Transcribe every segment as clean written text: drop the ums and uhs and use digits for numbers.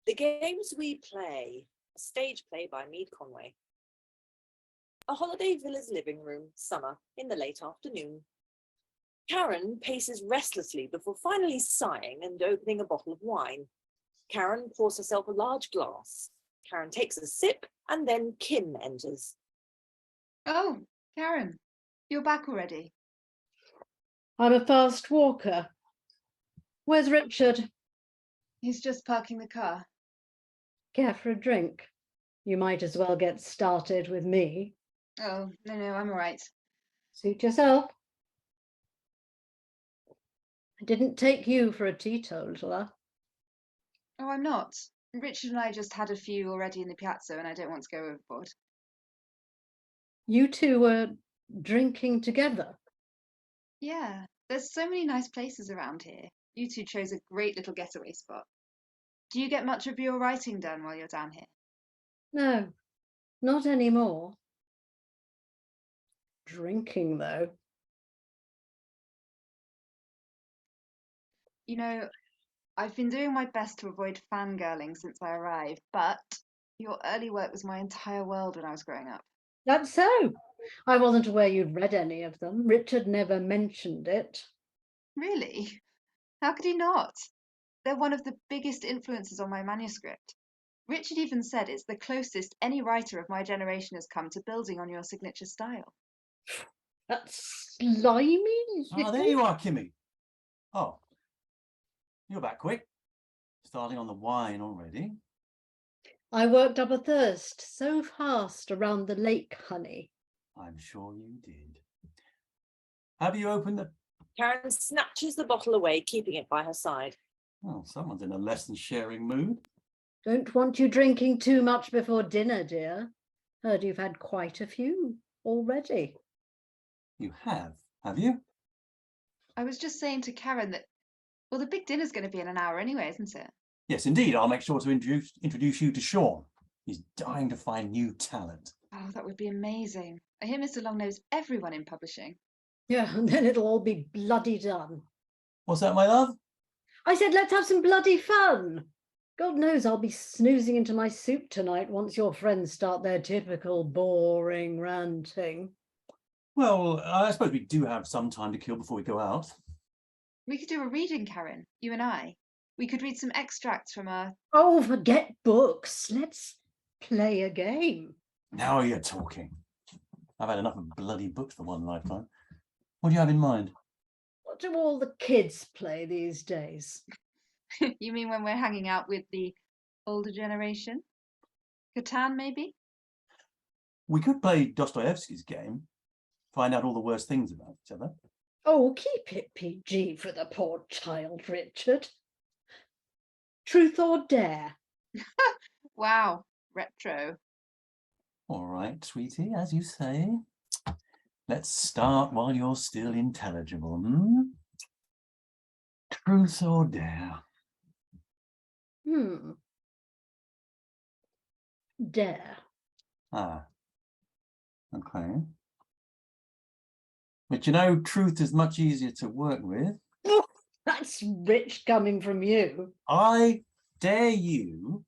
The Games We Play, a stage play by Meade Conway. A holiday villa's living room, summer, in the late afternoon. Karen paces restlessly before finally sighing and opening a bottle of wine. Karen pours herself a large glass. Karen takes a sip, and then Kim enters. Oh, Karen, you're back already. I'm a fast walker. Where's Richard? He's just parking the car. Care for a drink? You might as well get started with me. Oh, no, I'm all right. Suit yourself. I didn't take you for a teetotaler. Oh, I'm not. Richard and I just had a few already in the piazza and I don't want to go overboard. You two were drinking together? Yeah, there's so many nice places around here. You two chose a great little getaway spot. Do you get much of your writing done while you're down here? No, not anymore. Drinking, though. You know, I've been doing my best to avoid fangirling since I arrived, but your early work was my entire world when I was growing up. That's so. I wasn't aware you'd read any of them. Richard never mentioned it. Really? How could he not? They're one of the biggest influences on my manuscript. Richard even said it's the closest any writer of my generation has come to building on your signature style. That's slimy. Oh, there you are, Kimmy. Oh, you're back quick. Starting on the wine already. I worked up a thirst so fast around the lake, honey. I'm sure you did. Have you opened the... Karen snatches the bottle away, keeping it by her side. Oh, someone's in a less than sharing mood. Don't want you drinking too much before dinner, dear. Heard you've had quite a few already. You have you? I was just saying to Karen that, well, the big dinner's going to be in an hour anyway, isn't it? Yes, indeed. I'll make sure to introduce you to Sean. He's dying to find new talent. Oh, that would be amazing. I hear Mr. Long knows everyone in publishing. Yeah, and then it'll all be bloody done. What's that, my love? I said, let's have some bloody fun. God knows I'll be snoozing into my soup tonight once your friends start their typical boring ranting. Well, I suppose we do have some time to kill before we go out. We could do a reading, Karen, you and I. We could read some extracts from our... Oh, forget books. Let's play a game. Now you're talking. I've had enough of bloody books for one lifetime. What do you have in mind? What do all the kids play these days? You mean when we're hanging out with the older generation? Catan, maybe? We could play Dostoevsky's game. Find out all the worst things about each other. Oh, keep it PG for the poor child, Richard. Truth or dare? Wow, retro. All right, sweetie, as you say. Let's start while you're still intelligible. Truth or dare? Dare. Ah, okay. But you know, truth is much easier to work with. Oh, that's rich coming from you. I dare you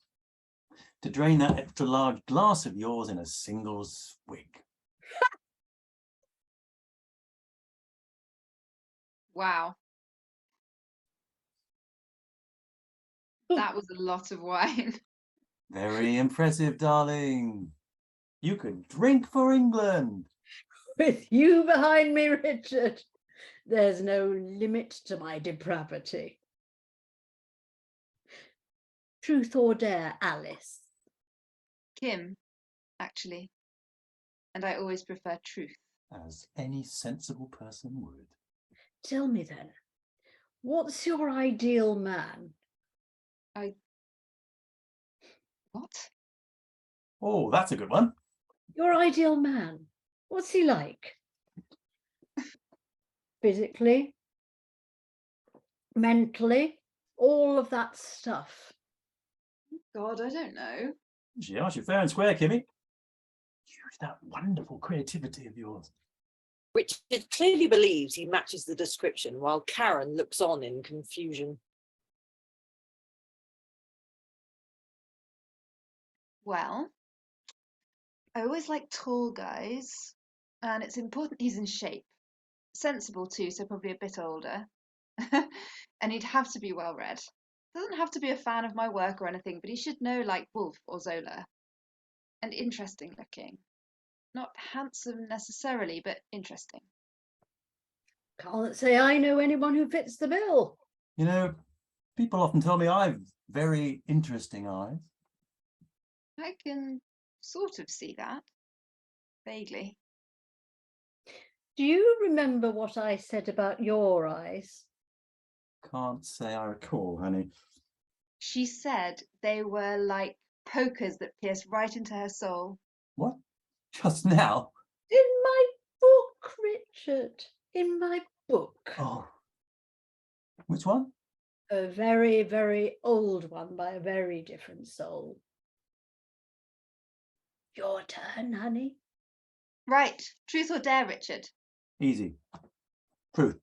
to drain that extra large glass of yours in a single swig. Wow. That was a lot of wine. Very impressive, darling. You could drink for England. With you behind me, Richard, there's no limit to my depravity. Truth or dare, Alice? Kim, actually. And I always prefer truth. As any sensible person would. Tell me then, what's your ideal man? What? Oh, that's a good one. Your ideal man, what's he like? Physically, mentally, all of that stuff. God, I don't know. She asked you fair and square, Kimmy. Use that wonderful creativity of yours. Richard clearly believes he matches the description, while Karen looks on in confusion. Well, I always like tall guys, and it's important he's in shape. Sensible too, so probably a bit older. And he'd have to be well read. Doesn't have to be a fan of my work or anything, but he should know like Woolf or Zola. And interesting looking. Not handsome necessarily, but interesting. Can't say I know anyone who fits the bill. You know, people often tell me I've very interesting eyes. I can sort of see that. Vaguely. Do you remember what I said about your eyes? Can't say I recall, honey. She said they were like pokers that pierced right into her soul. What? Just now? In my book, Richard. In my book. Oh. Which one? A very, very old one by a very different soul. Your turn, honey. Right. Truth or dare, Richard? Easy. Truth.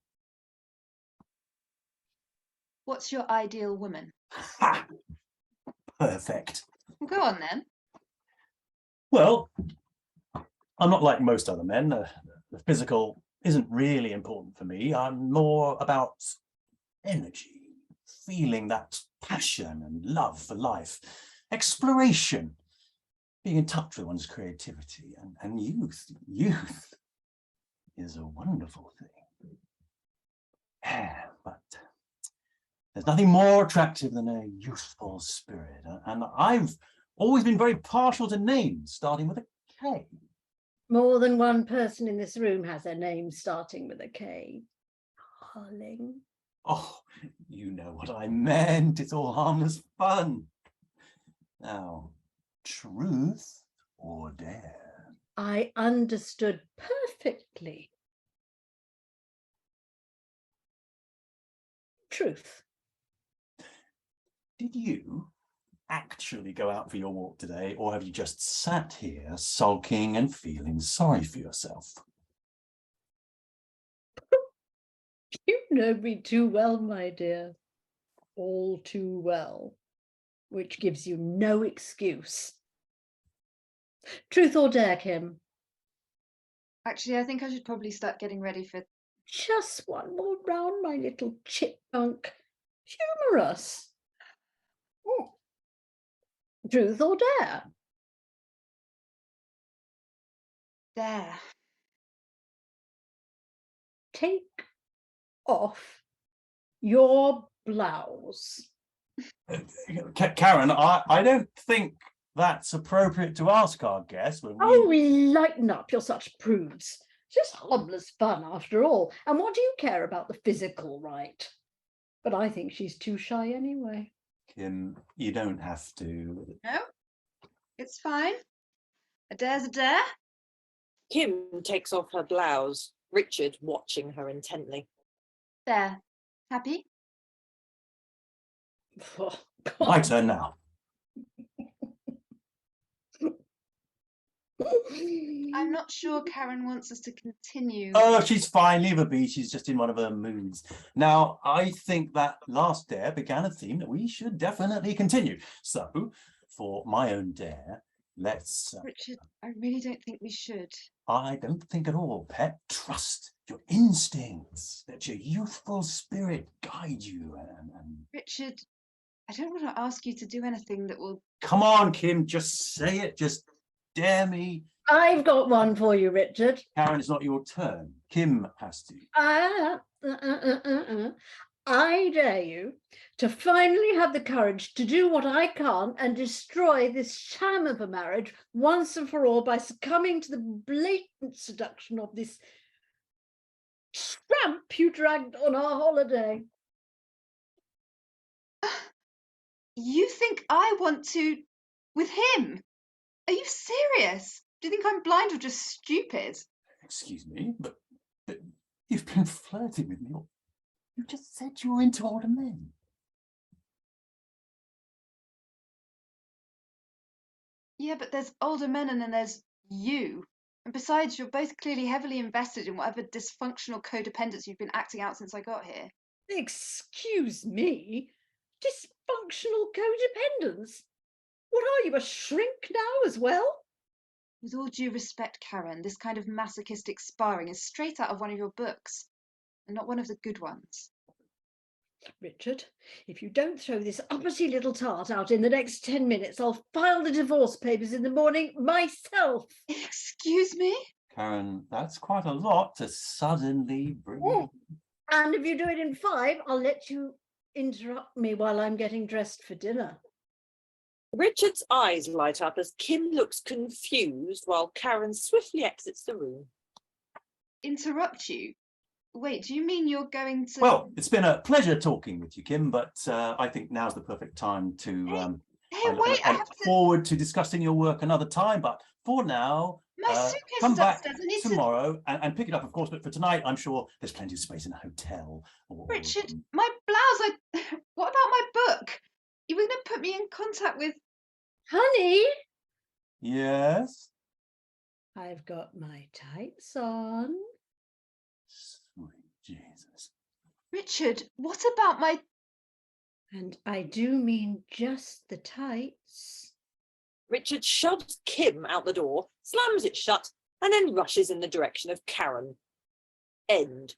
What's your ideal woman? Ha! Perfect. Well, go on then. Well, I'm not like most other men. The physical isn't really important for me. I'm more about energy, feeling that passion and love for life, exploration, being in touch with one's creativity and youth. Youth is a wonderful thing. Yeah, but there's nothing more attractive than a youthful spirit. And I've always been very partial to names starting with a K. More than one person in this room has a name starting with a K. Darling. Oh, you know what I meant. It's all harmless fun. Now, truth or dare? I understood perfectly. Truth. Did you actually go out for your walk today, or have you just sat here sulking and feeling sorry for yourself? You know me too well, my dear. All too well. Which gives you no excuse. Truth or dare, Kim? Actually, I think I should probably start getting ready for... Just one more round, my little chipmunk. Humorous. Truth or dare? Dare. Take off your blouse. Karen, I don't think that's appropriate to ask our guests when we... Oh, lighten up, you're such prudes. Just harmless fun after all. And what do you care about the physical, right? But I think she's too shy anyway. Kim, you don't have to. No, it's fine. A dare's a dare. Kim takes off her blouse, Richard watching her intently. There. Happy? Oh, My God. turn now. I'm not sure Karen wants us to continue. Oh, she's fine. Leave her be. She's just in one of her moods. Now, I think that last dare began a theme that we should definitely continue. So, for my own dare, let's... Richard, I really don't think we should. I don't think at all, pet. Trust your instincts. Let your youthful spirit guide you. And... Richard, I don't want to ask you to do anything that will... Come on, Kim. Just say it. Just dare me. I've got one for you, Richard. Karen, it's not your turn. Kim has to. I dare you to finally have the courage to do what I can't and destroy this sham of a marriage once and for all by succumbing to the blatant seduction of this tramp you dragged on our holiday. You think I want to... with him? Are you serious? Do you think I'm blind or just stupid? Excuse me, but you've been flirting with me. You just said you were into older men. Yeah, but there's older men and then there's you. And besides, you're both clearly heavily invested in whatever dysfunctional codependence you've been acting out since I got here. Excuse me? Dysfunctional codependence? What are you, a shrink now as well? With all due respect, Karen, this kind of masochistic sparring is straight out of one of your books, and not one of the good ones. Richard, if you don't throw this uppity little tart out in the next 10 minutes, I'll file the divorce papers in the morning myself. Excuse me? Karen, that's quite a lot to suddenly bring. And if you do it in 5, I'll let you interrupt me while I'm getting dressed for dinner. Richard's eyes light up as Kim looks confused while Karen swiftly exits the room. Interrupt you? Wait, do you mean you're going to... Well, it's been a pleasure talking with you, Kim, but I think now's the perfect time to... Hey, wait, I I have look to... forward to discussing your work another time, but for now, My suitcase come is back upstairs. I need tomorrow and pick it up, of course, but for tonight, I'm sure there's plenty of space in a hotel. Richard, my blouse, what about my book? You were going to put me in contact with... Honey, Yes? I've got my tights on. Sweet Jesus. Richard, what about my... And I do mean just the tights. Richard shoves Kim out the door, slams it shut, and then rushes in the direction of Karen. End.